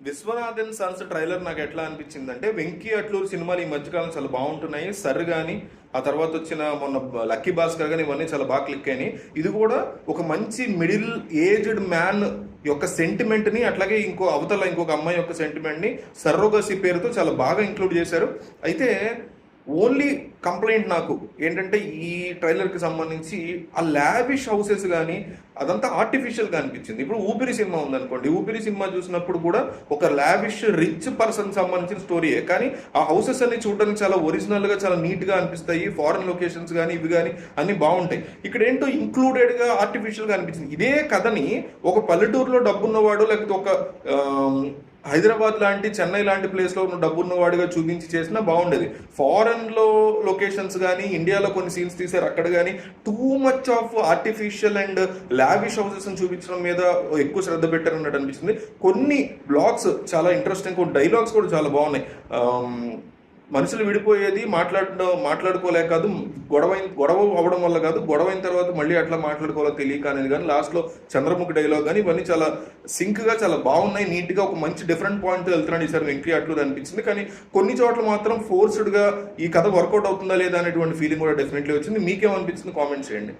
Viswanathan Sons trailer నాకు ఎట్లా అనిపించిందంటే, వెంకీ అట్లూరు సినిమాలు ఈ మధ్యకాలం చాలా బాగుంటున్నాయి. సర్ కానీ, ఆ తర్వాత వచ్చిన మొన్న లక్కీ భాస్కర్ కానీ, ఇవన్నీ చాలా బాగా క్లిక్ అయినాయి. ఇది కూడా ఒక మంచి మిడిల్ ఏజ్డ్ మ్యాన్ యొక్క సెంటిమెంట్ని, అట్లాగే ఇంకొక అమ్మాయి యొక్క సెంటిమెంట్ని సర్రోగసి పేరుతో చాలా బాగా ఇంక్లూడ్ చేశారు. అయితే ఓన్లీ కంప్లైంట్ నాకు ఏంటంటే, ఈ ట్రైలర్కి సంబంధించి ఆ లావిష్ హౌసెస్ కానీ అదంతా ఆర్టిఫిషియల్గా అనిపించింది. ఇప్పుడు ఊపిరి సినిమా ఉందనుకోండి, ఊపిరి సినిమా చూసినప్పుడు కూడా ఒక లావిష్ రిచ్ పర్సన్ సంబంధించిన స్టోరీయే, కానీ ఆ హౌసెస్ అన్ని చూడడానికి చాలా ఒరిజినల్గా చాలా నీట్గా అనిపిస్తాయి. ఫారెన్ లొకేషన్స్ కానీ ఇవి కానీ అన్ని బాగుంటాయి. ఇక్కడ ఏంటో ఇంక్లూడెడ్గా ఆర్టిఫిషియల్గా అనిపించింది. ఇదే కథని ఒక పల్లెటూరులో డబ్బున్నవాడు, లేకపోతే ఒక హైదరాబాద్ లాంటి, చెన్నై లాంటి ప్లేస్లో ఉన్న డబ్బున్నవాడిగా చూపించి చేసినా బాగుండేది. ఫారెన్లో లొకేషన్స్ కానీ, ఇండియాలో కొన్ని సీన్స్ తీశారు, అక్కడ కానీ too much of artificial and lavish houses చూపించడం మీద ఎక్కువ శ్రద్ధ పెట్టారు అన్నట్టు అనిపిస్తుంది. కొన్ని బ్లాగ్స్ చాలా ఇంట్రెస్టింగ్, కొన్ని డైలాగ్స్ కూడా చాలా బాగున్నాయి. మనుషులు విడిపోయేది మాట్లాడుకోలేక కాదు, గొడవ అవ్వడం వల్ల కాదు, గొడవైన తర్వాత మళ్ళీ అట్లా మాట్లాడుకోవాలో తెలియక అనేది కానీ, లాస్ట్లో చంద్రముఖి డైలాగ్ కానీ, ఇవన్నీ చాలా సింక్గా చాలా బాగున్నాయి. నీట్గా ఒక మంచి డిఫరెంట్ పాయింట్ వెళ్తున్నాడు ఈసారి వెంకీ అట్లూరు అనిపించింది. కానీ కొన్ని చోట్ల మాత్రం ఫోర్స్డ్గా ఈ కథ వర్కౌట్ అవుతుందా లేదా అనేటువంటి ఫీలింగ్ కూడా డెఫినెట్లీ వచ్చింది. మీకేమనిపించింది కామెంట్ చేయండి.